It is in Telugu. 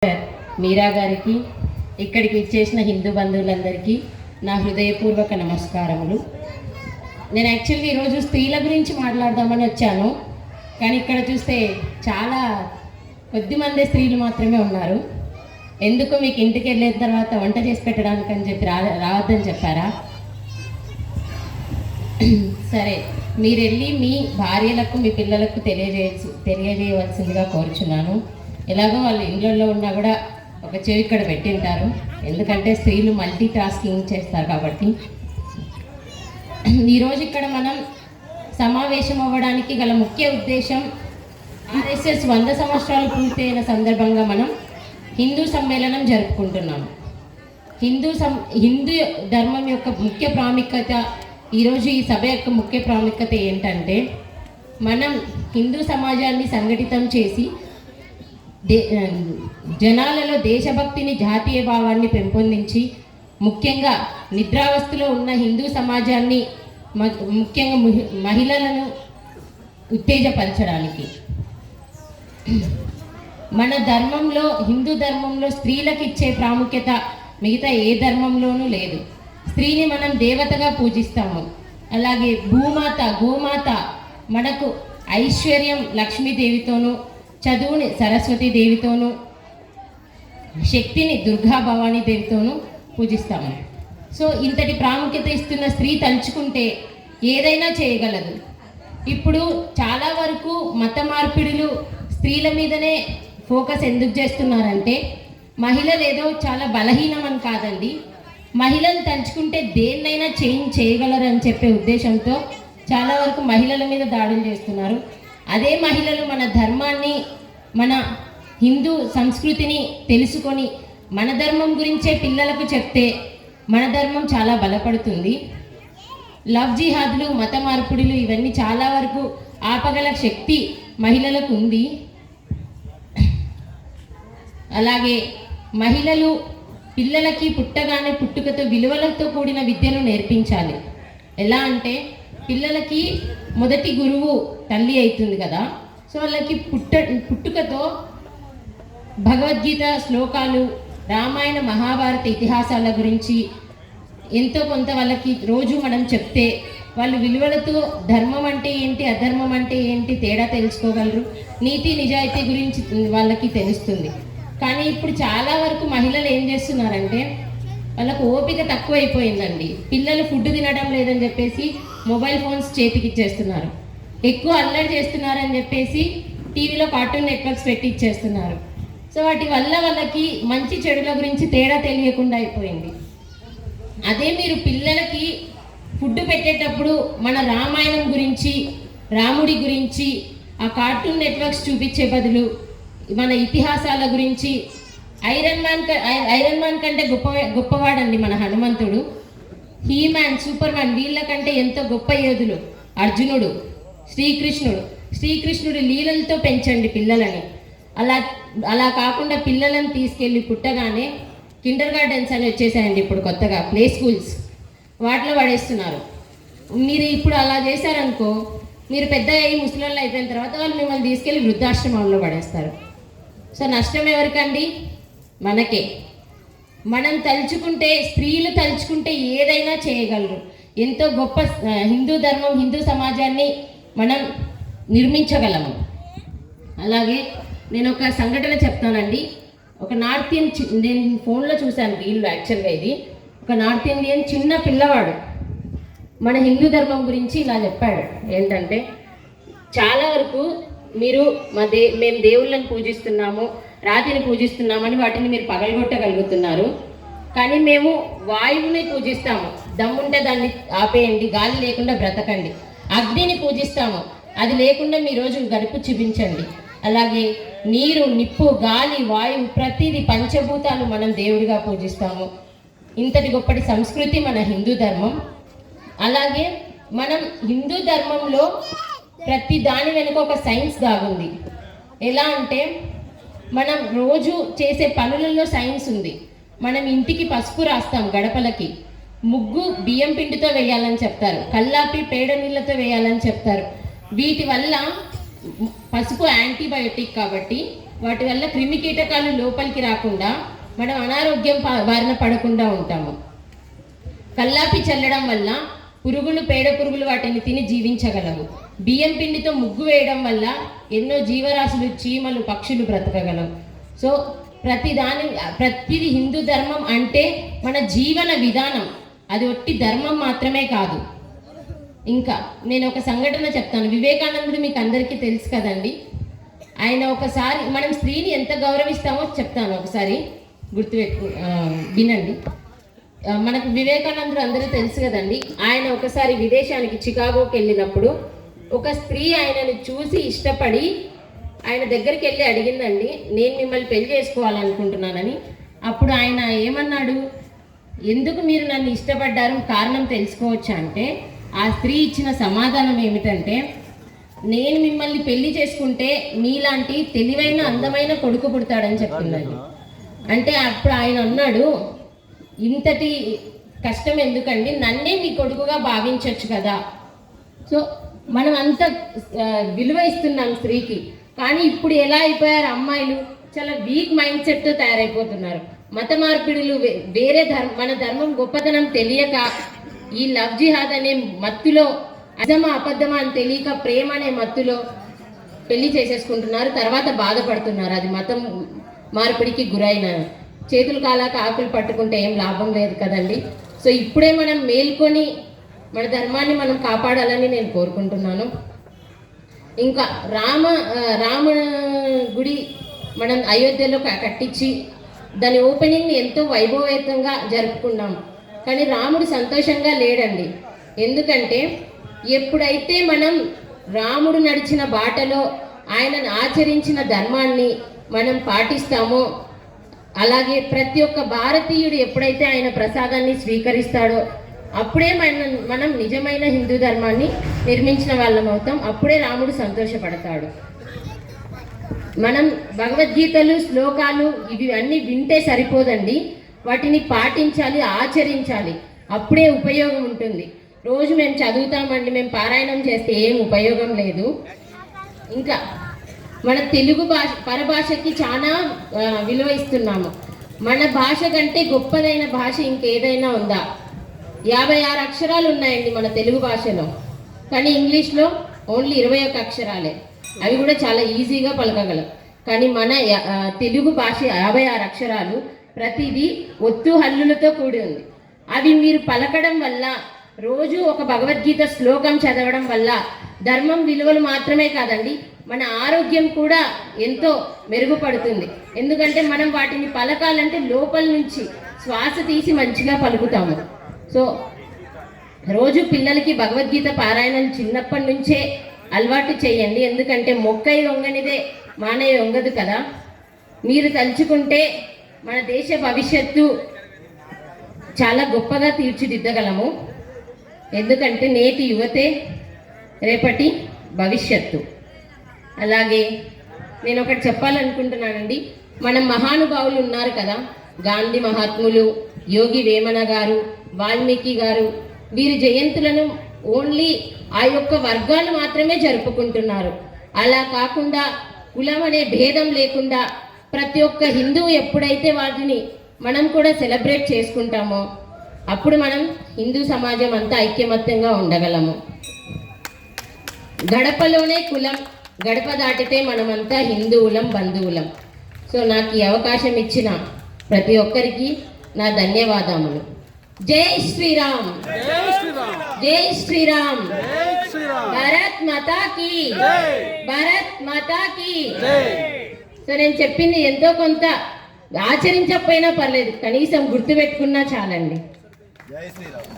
మీరా గారికి, ఇక్కడికి ఇచ్చేసిన హిందూ బంధువులందరికీ నా హృదయపూర్వక నమస్కారములు. నేను యాక్చువల్గా ఈరోజు స్త్రీల గురించి మాట్లాడదామని వచ్చాను, కానీ ఇక్కడ చూస్తే చాలా కొద్దిమంది స్త్రీలు మాత్రమే ఉన్నారు. ఎందుకు మీకు ఇంటికి వెళ్ళిన తర్వాత వంట చేసి పెట్టడానికి అని చెప్పి రావద్దని చెప్పారా? సరే, మీరు వెళ్ళి మీ భార్యలకు మీ పిల్లలకు తెలియజేయవలసిందిగా కోరుచున్నాను. ఎలాగో వాళ్ళు ఇంట్లో ఉన్నా కూడా ఒక చెవి ఇక్కడ పెట్టింటారు, ఎందుకంటే స్త్రీలు మల్టీ టాస్కింగ్ చేస్తారు కాబట్టి. ఈరోజు ఇక్కడ మనం సమావేశం అవ్వడానికి గల ముఖ్య ఉద్దేశం, ఆర్ఎస్ఎస్ 100 సంవత్సరాలు పూర్తయిన సందర్భంగా మనం హిందూ సమ్మేళనం జరుపుకుంటున్నాము. హిందూ ధర్మం యొక్క ముఖ్య ప్రాముఖ్యత, ఈరోజు ఈ సభ యొక్క ముఖ్య ప్రాముఖ్యత ఏంటంటే, మనం హిందూ సమాజాన్ని సంఘటితం చేసి జనాలలో దేశభక్తిని, జాతీయ భావాన్ని పెంపొందించి, ముఖ్యంగా నిద్రావస్థలో ఉన్న హిందూ సమాజాన్ని, ముఖ్యంగా మహిళలను ఉత్తేజపరచడానికి. మన ధర్మంలో, హిందూ ధర్మంలో స్త్రీలకు ఇచ్చే ప్రాముఖ్యత మిగతా ఏ ధర్మంలోనూ లేదు. స్త్రీని మనం దేవతగా పూజిస్తాము. అలాగే భూమాత, గోమాత మనకు ఐశ్వర్యం లక్ష్మీదేవితోనూ, చదువుని సరస్వతి దేవితోనూ, శక్తిని దుర్గా భవానీ దేవితోనూ పూజిస్తాము. సో ఇంతటి ప్రాముఖ్యత ఇస్తున్న స్త్రీ తలుచుకుంటే ఏదైనా చేయగలదు. ఇప్పుడు చాలా వరకు మత మార్పిడులు స్త్రీల మీదనే ఫోకస్ ఎందుకు చేస్తున్నారంటే, మహిళలు ఏదో చాలా బలహీనమని కాదండి, మహిళలు తలుచుకుంటే దేన్నైనా చేంజ్ చేయగలరని చెప్పే ఉద్దేశంతో చాలా వరకు మహిళల మీద దాడులు చేస్తున్నారు. అదే మహిళలు మన ధర్మాన్ని, మన హిందూ సంస్కృతిని తెలుసుకొని మన ధర్మం గురించే పిల్లలకు చెప్తే మన ధర్మం చాలా బలపడుతుంది. లవ్ జిహాద్లు, మత మార్పిడులు ఇవన్నీ చాలా వరకు ఆపగల శక్తి మహిళలకు ఉంది. అలాగే మహిళలు పిల్లలకి పుట్టగానే పుట్టుకతో విలువలతో కూడిన విద్యను నేర్పించాలి. ఎలా అంటే, పిల్లలకి మొదటి గురువు తల్లి అవుతుంది కదా, సో వాళ్ళకి పుట్టుకతో భగవద్గీత శ్లోకాలు, రామాయణ మహాభారత ఇతిహాసాల గురించి ఎంతో కొంత వాళ్ళకి రోజు మనం చెప్తే వాళ్ళు విలువలతో ధర్మం అంటే ఏంటి, అధర్మం అంటే ఏంటి తేడా తెలుసుకోగలరు. నీతి నిజాయితీ గురించి వాళ్ళకి తెలుస్తుంది. కానీ ఇప్పుడు చాలా వరకు మహిళలు ఏం చేస్తున్నారంటే, వాళ్ళకు ఓపిక తక్కువైపోయిందండి. పిల్లలు ఫుడ్ తినడం లేదని చెప్పేసి మొబైల్ ఫోన్స్ చేతికి ఇచ్చేస్తున్నారు. ఎక్కువ అల్లరి చేస్తున్నారని చెప్పేసి టీవీలో కార్టూన్ నెట్వర్క్స్ పెట్టి ఇచ్చేస్తున్నారు. సో వాటి వల్ల వాళ్ళకి మంచి చెడుల గురించి తేడా తెలియకుండా అయిపోయింది. అదే మీరు పిల్లలకి ఫుడ్ పెట్టేటప్పుడు మన రామాయణం గురించి, రాముడి గురించి ఆ కార్టూన్ నెట్వర్క్స్ చూపించే బదులు మన ఇతిహాసాల గురించి, ఐరన్ మ్యాన్ కంటే గొప్పవాడండి మన హనుమంతుడు, హీమ్యాన్, సూపర్ మ్యాన్, వీళ్ళకంటే ఎంతో గొప్ప యోధులు అర్జునుడు, శ్రీకృష్ణుడి లీలలతో పెంచండి పిల్లలని. అలా కాకుండా పిల్లలను తీసుకెళ్ళి పుట్టగానే కిండర్ గార్డెన్స్ అని వచ్చేసాయండి ఇప్పుడు కొత్తగా, ప్లే స్కూల్స్, వాటిలో పడేస్తున్నారు. మీరు ఇప్పుడు అలా చేశారనుకో, మీరు పెద్ద అయ్యి ముసలోళ్ళు అయిపోయిన తర్వాత వాళ్ళు మిమ్మల్ని తీసుకెళ్ళి వృద్ధాశ్రమంలో పడేస్తారు. సో నష్టం ఎవరికండి? మనకే. మనం తలుచుకుంటే, స్త్రీలు తలుచుకుంటే ఏదైనా చేయగలరు. ఎంతో గొప్ప హిందూ ధర్మం, హిందూ సమాజాన్ని మనం నిర్మించగలము. అలాగే నేను ఒక సంఘటన చెప్తానండి. ఒక నార్త్ ఇండియన్, నేను ఫోన్లో చూశాను రీల్లో, యాక్చువల్గా ఇది ఒక నార్త్ ఇండియన్ చిన్న పిల్లవాడు మన హిందూ ధర్మం గురించి ఇలా చెప్పాడు. ఏంటంటే, చాలా వరకు మీరు మేము దేవుళ్ళని పూజిస్తున్నాము, రాతిని పూజిస్తున్నామని వాటిని మీరు పగలగొట్టగలుగుతున్నారు. కానీ మేము వాయువుని పూజిస్తాము, దమ్ముంటే దాన్ని ఆపేయండి, గాలి లేకుండా బ్రతకండి. అగ్నిని పూజిస్తాము, అది లేకుండా మీ రోజు గడుపు చూపించండి. అలాగే నీరు, నిప్పు, గాలి, వాయువు, ప్రతిదీ పంచభూతాలు మనం దేవుడిగా పూజిస్తాము. ఇంతటి గొప్పటి సంస్కృతి మన హిందూ ధర్మం. అలాగే మనం హిందూ ధర్మంలో ప్రతి దాని వెనుక ఒక సైన్స్ దాగుంది. ఎలా అంటే, మనం రోజు చేసే పనులలో సైన్స్ ఉంది. మనం ఇంటికి పసుపు రాస్తాం, గడపలకి ముగ్గు బియ్యం పిండితో వేయాలని చెప్తారు, కల్లాపి పేడ నీళ్ళతో వేయాలని చెప్తారు. వీటి వల్ల పసుపు యాంటీబయోటిక్ కాబట్టి వాటి వల్ల క్రిమి కీటకాలు లోపలికి రాకుండా మనం అనారోగ్యం బారిన పడకుండా ఉంటాము. కల్లాపి చల్లడం వల్ల పురుగులు, పేడ పురుగులు వాటిని తిని జీవించగలవు. బియ్యం పిండితో ముగ్గు వేయడం వల్ల ఎన్నో జీవరాశులు, చీమలు, పక్షులు బ్రతకగలవు. సో ప్రతిది హిందూ ధర్మం అంటే మన జీవన విధానం, అది ఒట్టి ధర్మం మాత్రమే కాదు. ఇంకా నేను ఒక సంఘటన చెప్తాను. వివేకానందుడు మీకు అందరికీ తెలుసు కదండి. ఆయన ఒకసారి మనం స్త్రీని ఎంత గౌరవిస్తామో చెప్తాను, ఒకసారి వినండి. మనకు వివేకానందుడు అందరూ తెలుసు కదండి. ఆయన ఒకసారి విదేశానికి చికాగోకి వెళ్ళినప్పుడు ఒక స్త్రీ ఆయనను చూసి ఇష్టపడి ఆయన దగ్గరికి వెళ్ళి అడిగిందండి, నేను మిమ్మల్ని పెళ్లి చేసుకోవాలనుకుంటున్నానని. అప్పుడు ఆయన ఏమన్నాడు, ఎందుకు మీరు నన్ను ఇష్టపడ్డారు, కారణం తెలుసుకోవచ్చా అంటే ఆ స్త్రీ ఇచ్చిన సమాధానం ఏమిటంటే, నేను మిమ్మల్ని పెళ్లి చేసుకుంటే మీలాంటి తెలివైన అందమైన కొడుకు పుడతాడని చెప్తున్నాడు. అంటే అప్పుడు ఆయన అన్నాడు, ఇంతటి కష్టం ఎందుకండి, నన్నే మీ కొడుకుగా భావించవచ్చు కదా. సో మనం అంత విలువ ఇస్తున్నాం స్త్రీకి. కానీ ఇప్పుడు ఎలా అయిపోయారు అమ్మాయిలు, చాలా వీక్ మైండ్ సెట్తో తయారైపోతున్నారు. మత మార్పిడులు, వేరే మన ధర్మం గొప్పతనం తెలియక ఈ లవ్ జిహాద్ అనే మత్తులో, అజమా అబద్ధమా అని తెలియక ప్రేమ అనే మత్తులో పెళ్లి చేసేసుకుంటున్నారు. తర్వాత బాధపడుతున్నారు, అది మతం మార్పిడికి గురైన. చేతులు కాలాక ఆకులు పట్టుకుంటే ఏం లాభం లేదు కదండి. సో ఇప్పుడే మనం మేల్కొని మన ధర్మాన్ని మనం కాపాడాలని నేను కోరుకుంటున్నాను. ఇంకా రాముని గుడి మనం అయోధ్యలో కట్టించి దాని ఓపెనింగ్ని ఎంతో వైభవేతంగా జరుపుకున్నాం. కానీ రాముడు సంతోషంగా లేడండి. ఎందుకంటే ఎప్పుడైతే మనం రాముడు నడిచిన బాటలో ఆయనను ఆచరించిన ధర్మాన్ని మనం పాటిస్తామో, అలాగే ప్రతి ఒక్క భారతీయుడు ఎప్పుడైతే ఆయన ప్రసాదాన్ని స్వీకరిస్తాడో అప్పుడే మనం నిజమైన హిందూ ధర్మాన్ని నిర్మించిన వాళ్ళం అవుతాం. అప్పుడే రాముడు సంతోషపడతాడు. మనం భగవద్గీతలు, శ్లోకాలు ఇవి అన్నీ వింటే సరిపోదండి, వాటిని పాటించాలి, ఆచరించాలి. అప్పుడే ఉపయోగం ఉంటుంది. రోజు మేము చదువుతామండి, మేము పారాయణం చేస్తే ఏం ఉపయోగం లేదు. ఇంకా మన తెలుగు భాష పరభాషకి చాలా విలువ ఇస్తున్నాము. మన భాష కంటే గొప్పదైన భాష ఇంకేదైనా ఉందా? 56 అక్షరాలు ఉన్నాయండి మన తెలుగు భాషలో. కానీ ఇంగ్లీష్లో ఓన్లీ 21 అక్షరాలే. అవి కూడా చాలా ఈజీగా పలకగలం. కానీ మన తెలుగు భాష 56 అక్షరాలు, ప్రతిదీ ఒత్తు హల్లులతో కూడి ఉంది. అవి మీరు పలకడం వల్ల, రోజు ఒక భగవద్గీత శ్లోకం చదవడం వల్ల ధర్మం విలువలు మాత్రమే కాదండి, మన ఆరోగ్యం కూడా ఎంతో మెరుగుపడుతుంది. ఎందుకంటే మనం వాటిని పలకాలంటే లోపల నుంచి శ్వాస తీసి మంచిగా పలుకుతాము. సో రోజు పిల్లలకి భగవద్గీత పారాయణలు చిన్నప్పటి నుంచే అలవాటు చేయండి. ఎందుకంటే మొక్కై వంగనిదే మానయ్య వంగదు కదా. మీరు తలుచుకుంటే మన దేశ భవిష్యత్తు చాలా గొప్పగా తీర్చిదిద్దగలము. ఎందుకంటే నేటి యువతే రేపటి భవిష్యత్తు. అలాగే నేను ఒకటి చెప్పాలనుకుంటున్నానండి. మన మహానుభావులు ఉన్నారు కదా, గాంధీ మహాత్ములు, యోగి వేమన గారు, వాల్మీకి గారు, వీరి జయంతులను ఓన్లీ ఆ యొక్క వర్గాలు మాత్రమే జరుపుకుంటున్నారు. అలా కాకుండా కులం అనే భేదం లేకుండా ప్రతి ఒక్క హిందువు ఎప్పుడైతే వాటిని మనం కూడా సెలబ్రేట్ చేసుకుంటామో అప్పుడు మనం హిందూ సమాజం అంతా ఐక్యమత్యంగా ఉండగలము. గడపలోనే కులం, గడప దాటితే మనమంతా హిందువులం, బంధువులం. సో నాకు ఈ అవకాశం ఇచ్చిన ప్రతి ఒక్కరికి నా ధన్యవాదములు. జై శ్రీరామ్, జై శ్రీరామ్, భారత్ మాతా కీ, భారత్ మాతా కీ. సో నేను చెప్పింది ఎంతో కొంత ఆచరించకపోయినా పర్లేదు, కనీసం గుర్తుపెట్టుకున్నా చాలండి. జై శ్రీరామ్.